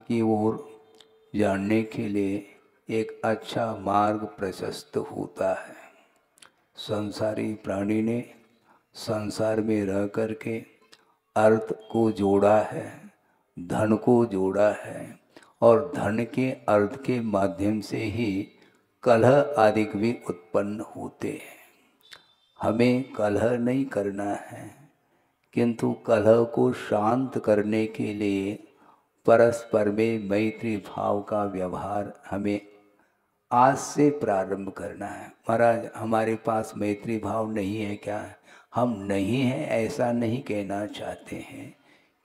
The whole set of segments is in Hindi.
की ओर जानने के लिए एक अच्छा मार्ग प्रशस्त होता है। संसारी प्राणी ने संसार में रह कर के अर्थ को जोड़ा है, धन को जोड़ा है, और धन के अर्थ के माध्यम से ही कलह आदि भी उत्पन्न होते हैं। हमें कलह नहीं करना है, किंतु कलह को शांत करने के लिए परस्पर में मैत्री भाव का व्यवहार हमें आज से प्रारंभ करना है। महाराज, हमारे पास मैत्री भाव नहीं है क्या? हम नहीं हैं ऐसा नहीं कहना चाहते हैं,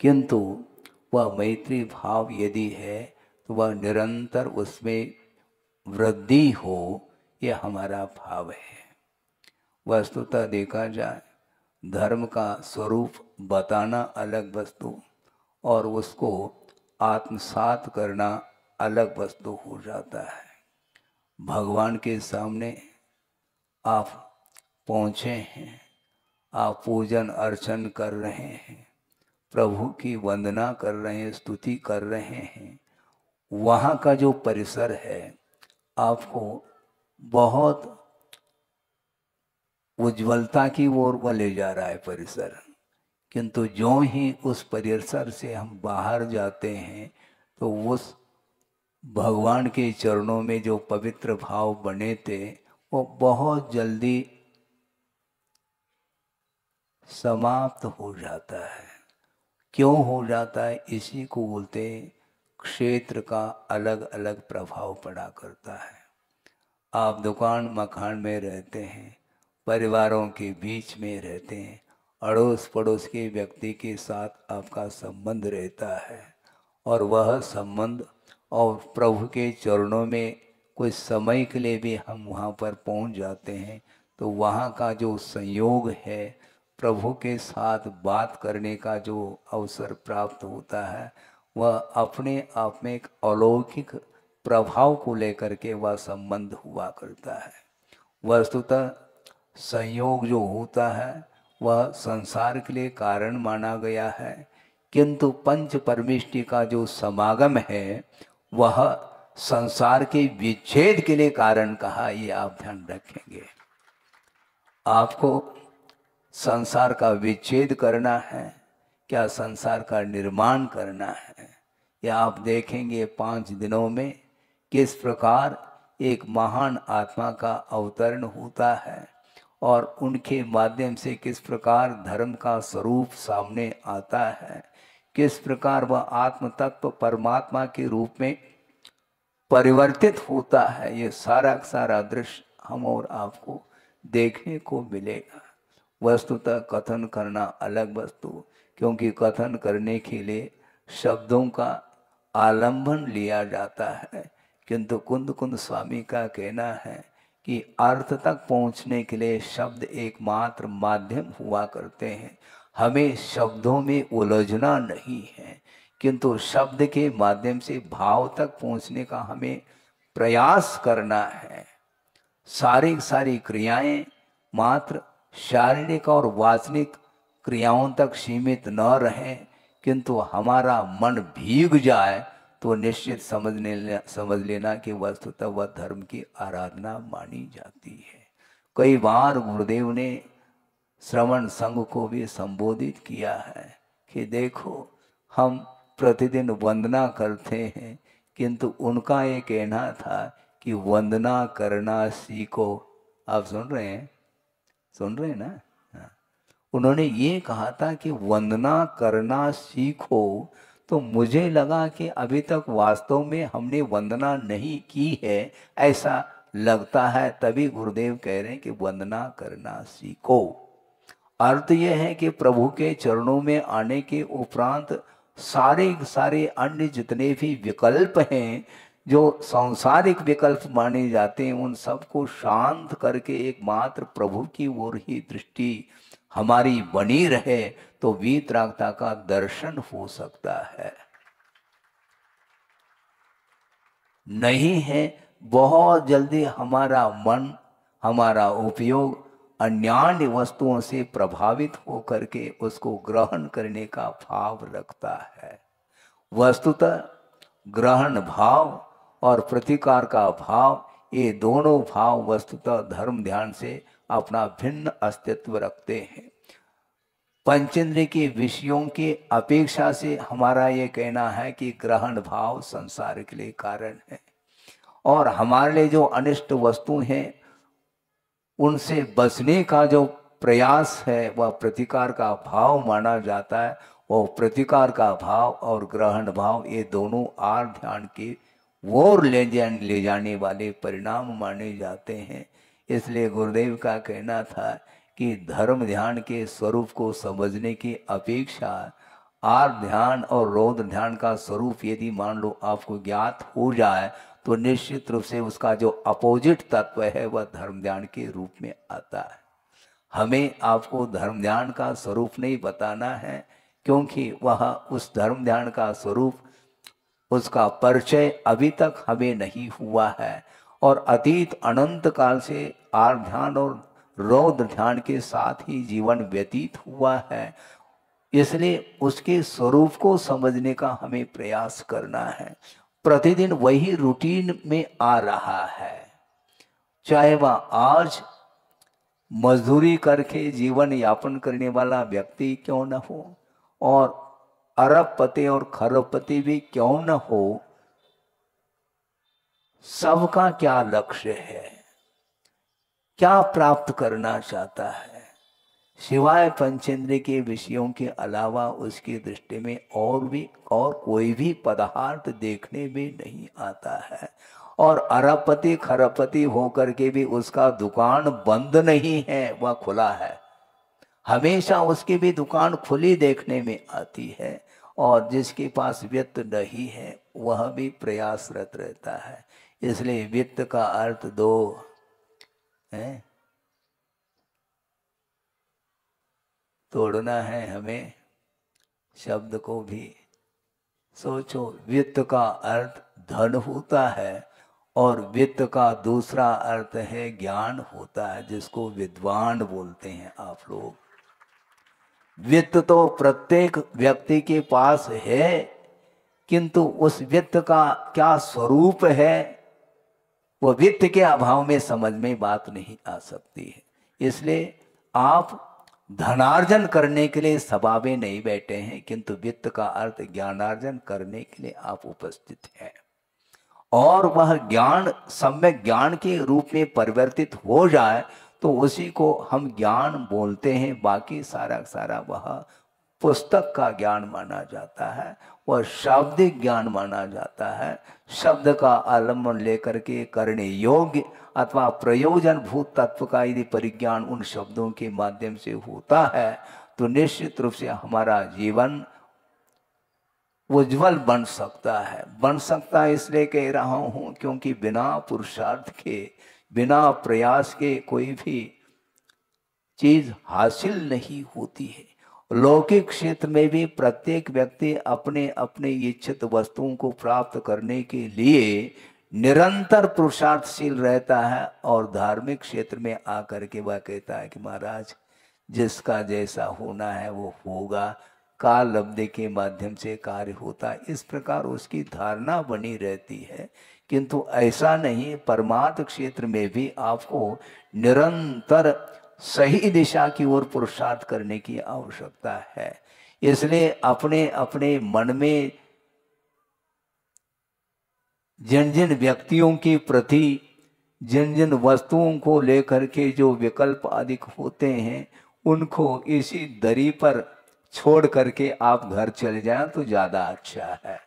किंतु वह मैत्री भाव यदि है तो वह निरंतर उसमें वृद्धि हो, यह हमारा भाव है। वस्तुतः देखा जाए, धर्म का स्वरूप बताना अलग वस्तु और उसको आत्मसात करना अलग वस्तु हो जाता है। भगवान के सामने आप पहुँचे हैं, आप पूजन अर्चन कर रहे हैं, प्रभु की वंदना कर रहे हैं, स्तुति कर रहे हैं। वहाँ का जो परिसर है आपको बहुत उज्ज्वलता की ओर वह ले जा रहा है परिसर, किंतु जो ही उस परिसर से हम बाहर जाते हैं तो उस भगवान के चरणों में जो पवित्र भाव बने थे वो बहुत जल्दी समाप्त हो जाता है। क्यों हो जाता है? इसी को बोलते क्षेत्र का अलग अलग प्रभाव पड़ा करता है। आप दुकान मकान में रहते हैं, परिवारों के बीच में रहते हैं, अड़ोस पड़ोस के व्यक्ति के साथ आपका संबंध रहता है, और वह संबंध और प्रभु के चरणों में कुछ समय के लिए भी हम वहाँ पर पहुँच जाते हैं तो वहाँ का जो संयोग है, प्रभु के साथ बात करने का जो अवसर प्राप्त होता है, वह अपने आप में एक अलौकिक प्रभाव को लेकर के वह संबंध हुआ करता है। वस्तुतः संयोग जो होता है वह संसार के लिए कारण माना गया है, किंतु पंच परमेष्टि का जो समागम है वह संसार के विच्छेद के लिए कारण कहा। ये आप ध्यान रखेंगे। आपको संसार का विच्छेद करना है क्या संसार का निर्माण करना है? या आप देखेंगे 5 दिनों में किस प्रकार एक महान आत्मा का अवतरण होता है और उनके माध्यम से किस प्रकार धर्म का स्वरूप सामने आता है, किस प्रकार वह आत्म तत्व परमात्मा के रूप में परिवर्तित होता है। ये सारा सारा दृश्य हम और आपको देखने को मिलेगा। वस्तुतः कथन करना अलग वस्तु, क्योंकि कथन करने के लिए शब्दों का आलंबन लिया जाता है, किंतु कुंद कुंद स्वामी का कहना है कि अर्थ तक पहुंचने के लिए शब्द एकमात्र माध्यम हुआ करते हैं। हमें शब्दों में उलझना नहीं है, किंतु शब्द के माध्यम से भाव तक पहुंचने का हमें प्रयास करना है। सारी क्रियाएं मात्र शारीरिक और वासनिक क्रियाओं तक सीमित न रहें, किंतु हमारा मन भीग जाए तो निश्चित समझ लेना कि वस्तुतः वह धर्म की आराधना मानी जाती है। कई बार गुरुदेव ने श्रवण संघ को भी संबोधित किया है कि देखो, हम प्रतिदिन वंदना करते हैं, किंतु उनका ये कहना था कि वंदना करना सीखो। आप सुन रहे हैं? सुन रहे हैं ना? हाँ। उन्होंने ये कहा था कि वंदना करना सीखो, तो मुझे लगा कि अभी तक वास्तव में हमने वंदना नहीं की है ऐसा लगता है। तभी गुरुदेव कह रहे हैं कि वंदना करना सीखो। अर्थ यह है कि प्रभु के चरणों में आने के उपरांत सारे अन्य जितने भी विकल्प हैं, जो सांसारिक विकल्प माने जाते हैं, उन सबको शांत करके एकमात्र प्रभु की ओर ही दृष्टि हमारी बनी रहे तो वीतरागता का दर्शन हो सकता है। नहीं है, बहुत जल्दी हमारा मन, हमारा उपयोग अन्यान्य वस्तुओं से प्रभावित होकर के उसको ग्रहण करने का भाव रखता है। वस्तुतः ग्रहण भाव और प्रतिकार का भाव, ये दोनों भाव वस्तुतः धर्म ध्यान से अपना भिन्न अस्तित्व रखते हैं। पंचेंद्रिय के विषयों की अपेक्षा से हमारा ये कहना है कि ग्रहण भाव संसार के लिए कारण है, और हमारे लिए जो अनिष्ट वस्तु हैं उनसे बचने का जो प्रयास है वह प्रतिकार का भाव माना जाता है। वो प्रतिकार का भाव और ग्रहण भाव ये दोनों आर ध्यान की ओर ले जाने वाले परिणाम माने जाते हैं। इसलिए गुरुदेव का कहना था कि धर्म ध्यान के स्वरूप को समझने की अपेक्षा आर ध्यान और रौद्र ध्यान का स्वरूप यदि मान लो आपको ज्ञात हो जाए तो निश्चित रूप से उसका जो अपोजिट तत्व है वह धर्म ध्यान के रूप में आता है। हमें आपको धर्म ध्यान का स्वरूप नहीं बताना है, क्योंकि वह उस धर्म ध्यान का स्वरूप, उसका परिचय अभी तक हमें नहीं हुआ है, और अतीत अनंत काल से आर ध्यान और रौद्र ध्यान के साथ ही जीवन व्यतीत हुआ है। इसलिए उसके स्वरूप को समझने का हमें प्रयास करना है। प्रतिदिन वही रूटीन में आ रहा है, चाहे वह आज मजदूरी करके जीवन यापन करने वाला व्यक्ति क्यों न हो, और अरबपति और खरबपति भी क्यों न हो, सबका क्या लक्ष्य है, क्या प्राप्त करना चाहता है, सिवाय पंचेंद्रिय के विषयों के अलावा उसकी दृष्टि में और कोई भी पदार्थ देखने में नहीं आता है। और अरबपति खरबपति होकर के भी उसका दुकान बंद नहीं है, वह खुला है। हमेशा उसकी भी दुकान खुली देखने में आती है। और जिसके पास वित्त नहीं है वह भी प्रयासरत रहता है। इसलिए वित्त का अर्थ दो है, तोड़ना है हमें शब्द को भी। सोचो, वित्त का अर्थ धन होता है और वित्त का दूसरा अर्थ है ज्ञान होता है, जिसको विद्वान बोलते हैं आप लोग। वित्त तो प्रत्येक व्यक्ति के पास है, किंतु उस वित्त का क्या स्वरूप है वो वित्त के अभाव में समझ में बात नहीं आ सकती है। इसलिए आप धनार्जन करने के लिए सभा में नहीं बैठे हैं, किंतु वित्त का अर्थ ज्ञानार्जन करने के लिए आप उपस्थित हैं। और वह ज्ञान सम्यक ज्ञान के रूप में परिवर्तित हो जाए तो उसी को हम ज्ञान बोलते हैं। बाकी सारा वह पुस्तक का ज्ञान माना जाता है, वह शाब्दिक ज्ञान माना जाता है। शब्द का आलम्बन लेकर के करने योग्य अथवा प्रयोजन भूत तत्व का यदि परिज्ञान उन शब्दों के माध्यम से होता है तो निश्चित रूप से हमारा जीवन उज्जवल बन सकता है। बन सकता है इसलिए कह रहा हूं क्योंकि बिना पुरुषार्थ के, बिना प्रयास के कोई भी चीज हासिल नहीं होती है। लौकिक क्षेत्र में भी प्रत्येक व्यक्ति अपने अपने इच्छित वस्तुओं को प्राप्त करने के लिए निरंतर पुरुषार्थशील रहता है, और धार्मिक क्षेत्र में आकर के वह कहता है कि महाराज जिसका जैसा होना है वो होगा, काल अवधि के माध्यम से कार्य होता है, इस प्रकार उसकी धारणा बनी रहती है। किंतु ऐसा नहीं, परमार्थ क्षेत्र में भी आपको निरंतर सही दिशा की ओर पुरुषार्थ करने की आवश्यकता है। इसलिए अपने अपने मन में जिन जिन व्यक्तियों के प्रति, जिन जिन वस्तुओं को लेकर के जो विकल्प अधिक होते हैं उनको इसी दरी पर छोड़ करके आप घर चले जाएं तो ज़्यादा अच्छा है।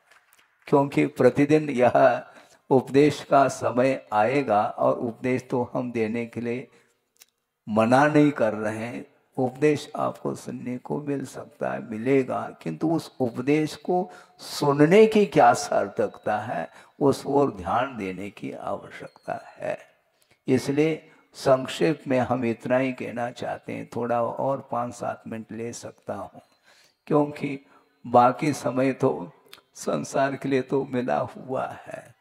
क्योंकि प्रतिदिन यह उपदेश का समय आएगा, और उपदेश तो हम देने के लिए मना नहीं कर रहे हैं। उपदेश आपको सुनने को मिल सकता है, मिलेगा, किंतु उस उपदेश को सुनने की क्या सार्थकता है, उस ओर ध्यान देने की आवश्यकता है। इसलिए संक्षेप में हम इतना ही कहना चाहते हैं। थोड़ा और 5-7 मिनट ले सकता हूँ, क्योंकि बाकी समय तो संसार के लिए तो मिला हुआ है।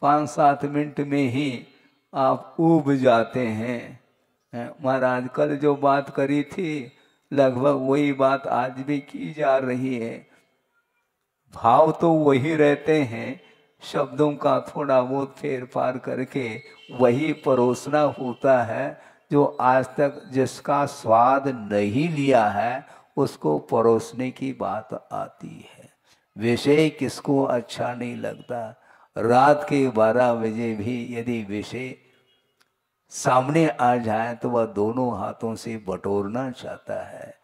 5-7 मिनट में ही आप ऊब जाते हैं। महाराज कल जो बात करी थी लगभग वही बात आज भी की जा रही है। भाव तो वही रहते हैं, शब्दों का थोड़ा बहुत फेर फार करके वही परोसना होता है। जो आज तक जिसका स्वाद नहीं लिया है उसको परोसने की बात आती है। विषय किसको अच्छा नहीं लगता। रात के 12 बजे भी यदि विषय सामने आ जाए तो वह दोनों हाथों से बटोरना चाहता है,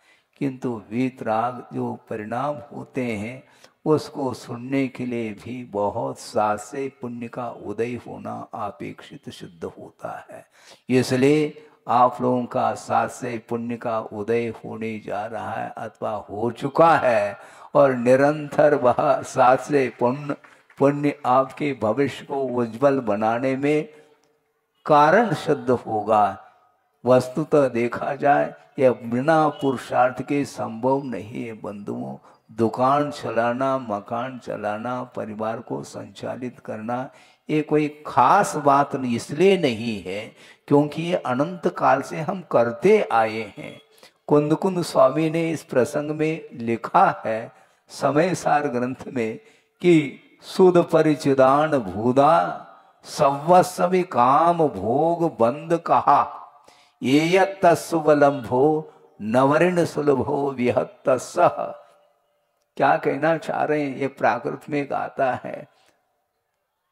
किंतु वीतराग जो परिणाम होते हैं उसको सुनने के लिए भी बहुत साथ से पुण्य का उदय होना अपेक्षित सिद्ध होता है। इसलिए आप लोगों का साथ से पुण्य का उदय होने जा रहा है अथवा हो चुका है, और निरंतर वह साथ से पुण्य आपके भविष्य को उज्जवल बनाने में कारण सिद्ध होगा। वस्तुतः देखा जाए यह बिना पुरुषार्थ के संभव नहीं है बंधुओं। दुकान चलाना, मकान चलाना, परिवार को संचालित करना ये कोई खास बात इसलिए नहीं है क्योंकि ये अनंत काल से हम करते आए हैं। कुंद कुंद स्वामी ने इस प्रसंग में लिखा है समय सार ग्रंथ में कि सुध परिचिदान भूदा सवस्वी काम भोग बंद कहा, ये तस्वलंभो नवरण सुलभो विहत सह। क्या कहना चाह रहे हैं, ये प्राकृत में गाता है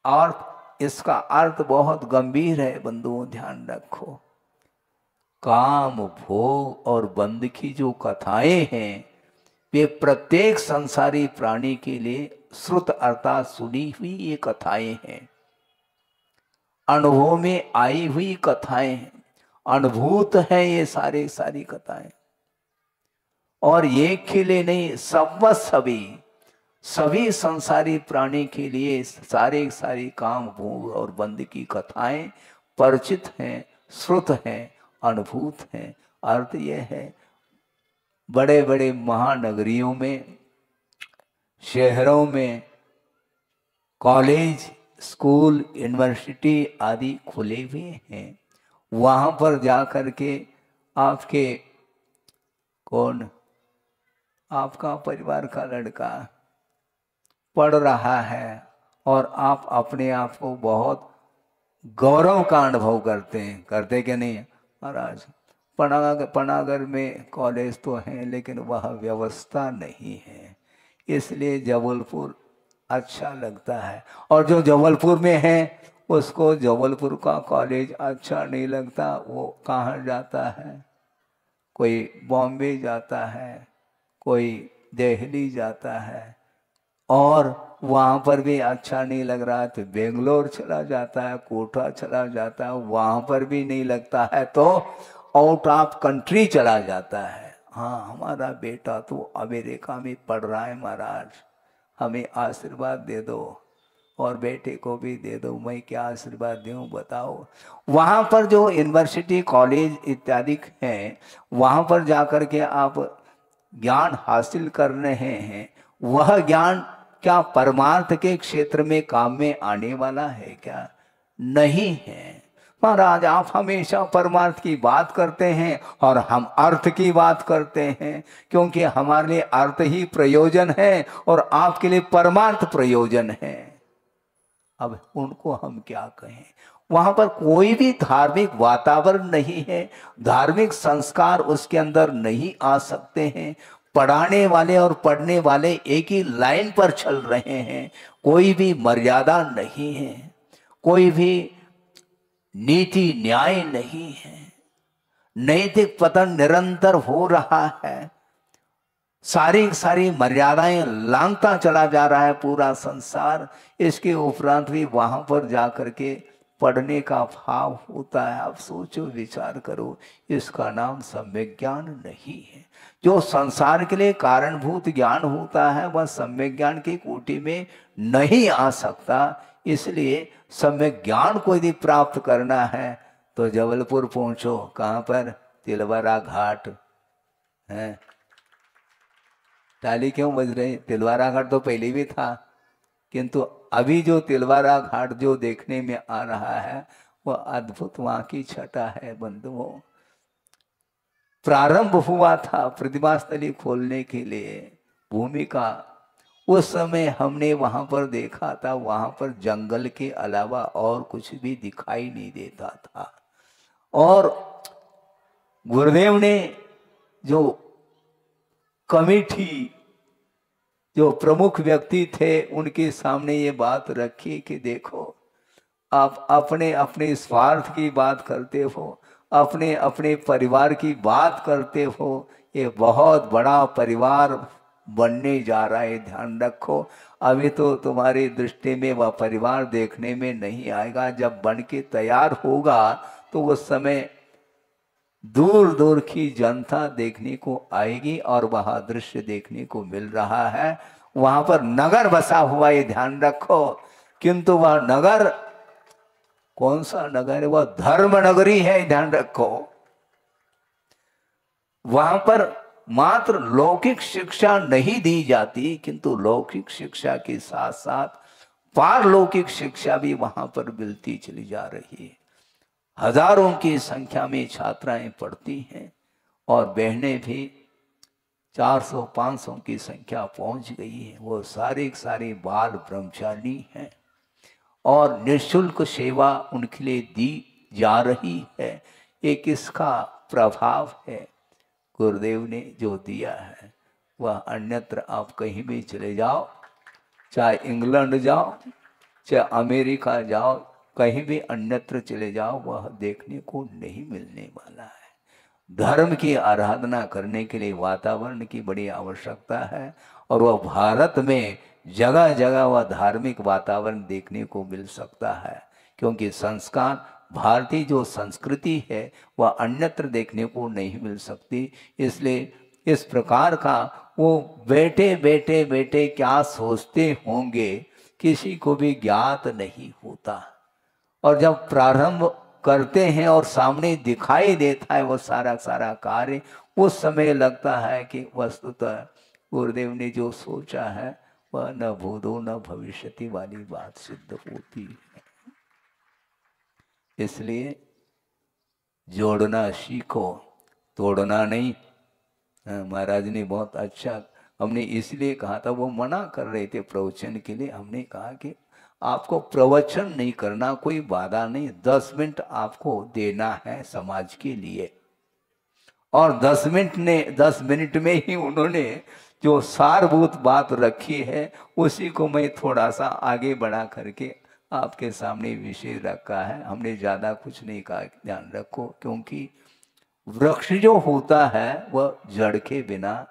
और इसका अर्थ बहुत गंभीर है बंधुओं, ध्यान रखो। काम भोग और बंद की जो कथाएं हैं वे प्रत्येक संसारी प्राणी के लिए श्रुत अर्थात सुनी हुई ये कथाएं हैं, अनुभव में आई हुई कथाएं हैं, अनुभूत है ये सारी कथाएं। और ये के लिए नहीं, सभी संसारी प्राणी के लिए सारी काम भोग और बंद की कथाएं परिचित हैं, श्रुत हैं, अनुभूत हैं। अर्थ यह है बड़े बड़े महानगरियों में, शहरों में कॉलेज, स्कूल, यूनिवर्सिटी आदि खुले हुए हैं। वहाँ पर जा कर के आपके कौन, आपका परिवार का लड़का पढ़ रहा है और आप अपने आप को बहुत गौरव का अनुभव करते हैं, करते कि नहीं महाराज। पनागर में कॉलेज तो है लेकिन वह व्यवस्था नहीं है, इसलिए जबलपुर अच्छा लगता है। और जो जबलपुर में है उसको जबलपुर का कॉलेज अच्छा नहीं लगता, वो कहाँ जाता है, कोई बॉम्बे जाता है, कोई दिल्ली जाता है, और वहाँ पर भी अच्छा नहीं लग रहा है तो बेंगलोर चला जाता है, कोटा चला जाता है, वहाँ पर भी नहीं लगता है तो आउट ऑफ कंट्री चला जाता है। हाँ, हमारा बेटा तो अमेरिका में पढ़ रहा है महाराज, हमें आशीर्वाद दे दो, और बेटे को भी दे दो। मैं क्या आशीर्वाद दूँ बताओ। वहाँ पर जो यूनिवर्सिटी, कॉलेज इत्यादि हैं, वहाँ पर जाकर के आप ज्ञान हासिल कर रहे हैं, वह ज्ञान क्या परमार्थ के क्षेत्र में काम में आने वाला है क्या? नहीं है महाराज। आप हमेशा परमार्थ की बात करते हैं और हम अर्थ की बात करते हैं, क्योंकि हमारे लिए अर्थ ही प्रयोजन है और आपके लिए परमार्थ प्रयोजन है। अब उनको हम क्या कहें, वहां पर कोई भी धार्मिक वातावरण नहीं है, धार्मिक संस्कार उसके अंदर नहीं आ सकते हैं। पढ़ाने वाले और पढ़ने वाले एक ही लाइन पर चल रहे हैं, कोई भी मर्यादा नहीं है, कोई भी नीति न्याय नहीं है, नैतिक पतन निरंतर हो रहा है, सारी मर्यादाएं लांघता चला जा रहा है पूरा संसार। इसके उपरांत भी वहां पर जाकर के पढ़ने का भाव होता है। आप सोचो, विचार करो, इसका नाम सम्यक ज्ञान नहीं है। जो संसार के लिए कारणभूत ज्ञान होता है वह सम्यक ज्ञान की कोटि में नहीं आ सकता। इसलिए सम्यक ज्ञान को यदि प्राप्त करना है तो जबलपुर पहुंचो। कहाँ पर? तिलवारा घाट है। ताली क्यों बज रही? तिलवारा घाट तो पहले भी था, किंतु अभी जो तिलवारा घाट जो देखने में आ रहा है वह अद्भुत वहाँ की छटा है बंधुओं। प्रारंभ हुआ था प्रतिमा स्थली खोलने के लिए भूमि का उस समय हमने वहां पर देखा था, वहां पर जंगल के अलावा और कुछ भी दिखाई नहीं देता था। और गुरुदेव ने जो कमिटी, जो प्रमुख व्यक्ति थे, उनके सामने ये बात रखी कि देखो, आप अपने अपने स्वार्थ की बात करते हो, अपने अपने परिवार की बात करते हो, ये बहुत बड़ा परिवार बनने जा रहा है, ध्यान रखो। अभी तो तुम्हारी दृष्टि में वह परिवार देखने में नहीं आएगा, जब बन के तैयार होगा तो उस समय दूर दूर की जनता देखने को आएगी और वह दृश्य देखने को मिल रहा है। वहां पर नगर बसा हुआ, ये ध्यान रखो, किंतु वह नगर कौन सा नगर है? वह धर्म नगरी है, ध्यान रखो। वहां पर मात्र लौकिक शिक्षा नहीं दी जाती, किंतु लौकिक शिक्षा के साथ साथ पारलौकिक शिक्षा भी वहां पर मिलती चली जा रही है। हजारों की संख्या में छात्राएं पढ़ती हैं और बहनें भी 400-500 की संख्या पहुंच गई है। वो सारे बाल ब्रह्मचारी हैं और निःशुल्क सेवा उनके लिए दी जा रही है। ये किसका प्रभाव है? गुरुदेव ने जो दिया है वह अन्यत्र आप कहीं भी चले जाओ, चाहे इंग्लैंड जाओ, चाहे अमेरिका जाओ, कहीं भी अन्यत्र चले जाओ, वह देखने को नहीं मिलने वाला है। धर्म की आराधना करने के लिए वातावरण की बड़ी आवश्यकता है और वह भारत में जगह जगह वह धार्मिक वातावरण देखने को मिल सकता है, क्योंकि संस्कार, भारतीय जो संस्कृति है वह अन्यत्र देखने को नहीं मिल सकती। इसलिए इस प्रकार का वो बेटे बेटे बेटे क्या सोचते होंगे किसी को भी ज्ञात नहीं होता। और जब प्रारंभ करते हैं और सामने दिखाई देता है वो सारा कार्य, उस समय लगता है कि वस्तुतः गुरुदेव ने जो सोचा है वह न भूतो न भविष्यति वाली बात सिद्ध होती है। इसलिए जोड़ना सीखो, तोड़ना नहीं। महाराज ने बहुत अच्छा, हमने इसलिए कहा था, वो मना कर रहे थे प्रवचन के लिए, हमने कहा कि आपको प्रवचन नहीं करना, कोई बाधा नहीं, 10 मिनट आपको देना है समाज के लिए। और 10 मिनट में ही उन्होंने जो सारभूत बात रखी है उसी को मैं थोड़ा सा आगे बढ़ा करके आपके सामने विषय रखा है। हमने ज़्यादा कुछ नहीं कहा, ध्यान रखो, क्योंकि वृक्ष जो होता है वह जड़ के बिना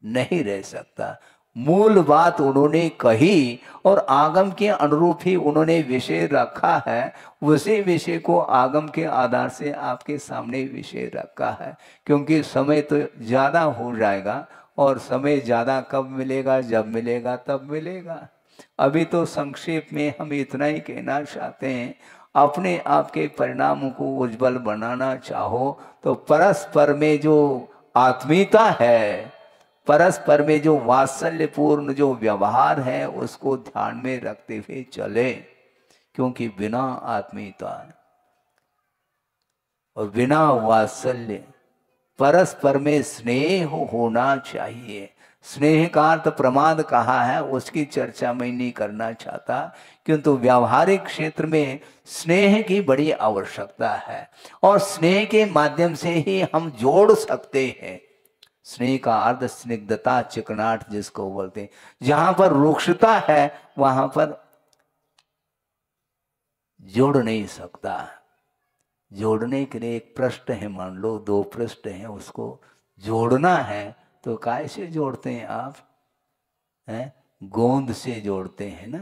नहीं रह सकता। मूल बात उन्होंने कही और आगम के अनुरूप ही उन्होंने विषय रखा है, उसी विषय को आगम के आधार से आपके सामने विषय रखा है। क्योंकि समय तो ज़्यादा हो जाएगा और समय ज़्यादा कब मिलेगा? जब मिलेगा तब मिलेगा। अभी तो संक्षेप में हम इतना ही कहना चाहते हैं, अपने आप के परिणामों को उज्जवल बनाना चाहो तो परस्पर में जो आत्मीयता है, परस्पर में जो वात्सल्यपूर्ण जो व्यवहार है, उसको ध्यान में रखते हुए चले। क्योंकि बिना आत्मीयता और बिना वात्सल्य, परस्पर में स्नेह होना चाहिए। स्नेह का अर्थ प्रमाद कहा है, उसकी चर्चा मैं नहीं करना चाहता, किंतु व्यावहारिक क्षेत्र में स्नेह की बड़ी आवश्यकता है और स्नेह के माध्यम से ही हम जोड़ सकते हैं। स्नेह का अर्थ स्निग्धता, चिकनाट जिसको बोलते हैं। जहां पर रुक्षता है वहां पर जोड़ नहीं सकता। जोड़ने के लिए एक पृष्ठ है, मान लो 2 पृष्ठ हैं, उसको जोड़ना है तो कैसे जोड़ते हैं आप? हैं? गोंद से जोड़ते हैं ना,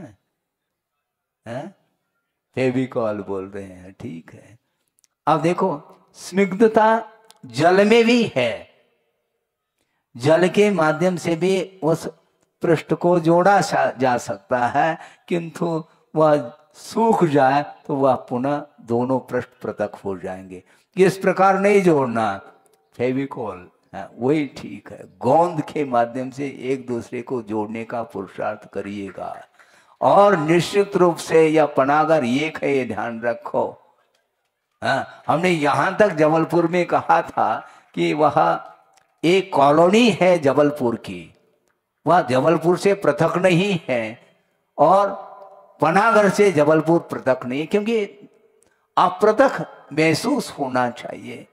हैं? फेविकॉल बोल रहे हैं, ठीक है। अब देखो, स्निग्धता जल में भी है, जल के माध्यम से भी उस पृष्ठ को जोड़ा जा सकता है, किंतु वह सूख जाए तो वह पुनः दोनों पृष्ठ पृथक हो जाएंगे। इस प्रकार नहीं जोड़ना, फेविकॉल वही ठीक है। गोंद के माध्यम से एक दूसरे को जोड़ने का पुरुषार्थ करिएगा और निश्चित रूप से यह पनागर एक है, ये ध्यान रखो। हमने यहां तक जबलपुर में कहा था कि वह एक कॉलोनी है जबलपुर की, वह जबलपुर से पृथक नहीं है और पनागढ़ से जबलपुर पृथक नहीं है, क्योंकि अपृथक महसूस होना चाहिए।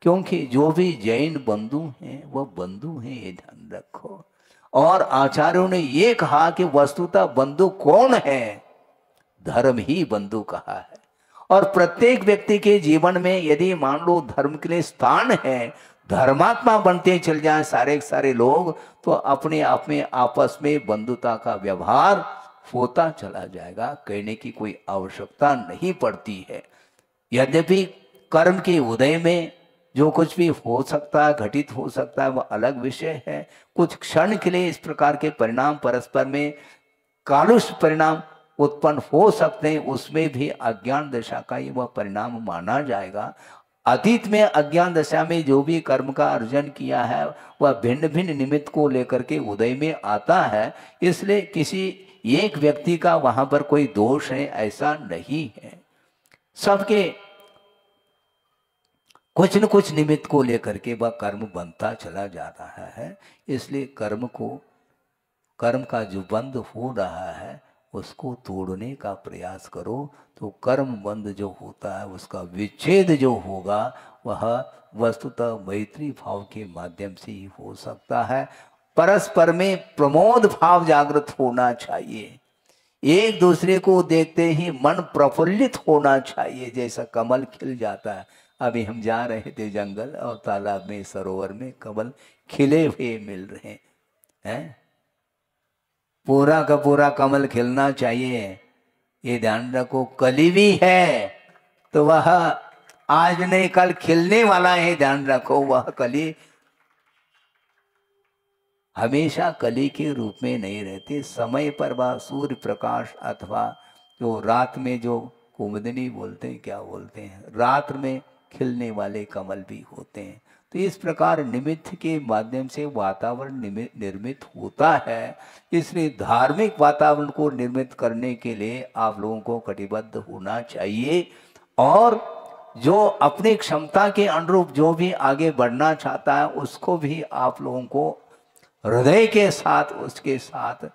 क्योंकि जो भी जैन बंधु हैं वह बंधु हैं, ये ध्यान रखो। और आचार्यों ने ये कहा कि वस्तुतः बंधु कौन है? धर्म ही बंधु कहा है। और प्रत्येक व्यक्ति के जीवन में यदि मान लो धर्म के लिए स्थान है, धर्मात्मा बनते चल जाए सारे सारे लोग, तो अपने आप में आपस में बंधुता का व्यवहार होता चला जाएगा। कहने की कोई आवश्यकता नहीं पड़ती है। यद्यपि कर्म के उदय में जो कुछ भी हो सकता है, घटित हो सकता है, वह अलग विषय है। कुछ क्षण के लिए इस प्रकार के परिणाम परस्पर में कालुष परिणाम उत्पन्न हो सकते हैं, उसमें भी अज्ञान दशा का ही वह परिणाम माना जाएगा। अतीत में अज्ञान दशा में जो भी कर्म का अर्जन किया है वह भिन्न भिन्न निमित्त को लेकर के उदय में आता है। इसलिए किसी एक व्यक्ति का वहां पर कोई दोष है ऐसा नहीं है। सबके कुछ न कुछ निमित्त को लेकर के वह कर्म बनता चला जा रहा है। इसलिए कर्म का जो बंध हो रहा है उसको तोड़ने का प्रयास करो, तो कर्म बंध जो होता है उसका विच्छेद जो होगा वह वस्तुतः मैत्री भाव के माध्यम से ही हो सकता है। परस्पर में प्रमोद भाव जागृत होना चाहिए। एक दूसरे को देखते ही मन प्रफुल्लित होना चाहिए, जैसा कमल खिल जाता है। अभी हम जा रहे थे जंगल और तालाब में, सरोवर में कमल खिले हुए मिल रहे हैं। पूरा का पूरा कमल खिलना चाहिए, ये ध्यान रखो। कली भी है तो वह आज नहीं कल खिलने वाला है, ध्यान रखो। वह कली हमेशा कली के रूप में नहीं रहती। समय पर वह सूर्य प्रकाश अथवा जो रात में जो कुमुदनी बोलते हैं, क्या बोलते हैं, रात में खिलने वाले कमल भी होते हैं। तो इस प्रकार निमित्त के माध्यम से वातावरण निर्मित होता है। इसलिए धार्मिक वातावरण को निर्मित करने के लिए आप लोगों को कटिबद्ध होना चाहिए। और जो अपनी क्षमता के अनुरूप जो भी आगे बढ़ना चाहता है उसको भी आप लोगों को हृदय के साथ उसके साथ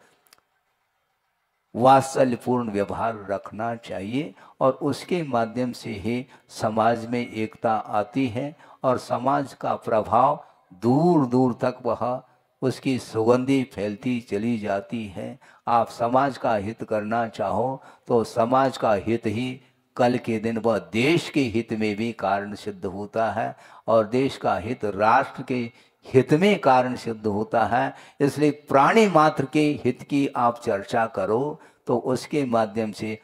वात्सल्यपूर्ण व्यवहार रखना चाहिए। और उसके माध्यम से ही समाज में एकता आती है और समाज का प्रभाव दूर दूर तक वह उसकी सुगंधी फैलती चली जाती है। आप समाज का हित करना चाहो तो समाज का हित ही कल के दिन वह देश के हित में भी कारण सिद्ध होता है और देश का हित राष्ट्र के हित में कारण सिद्ध होता है। इसलिए प्राणी मात्र के हित की आप चर्चा करो तो उसके माध्यम से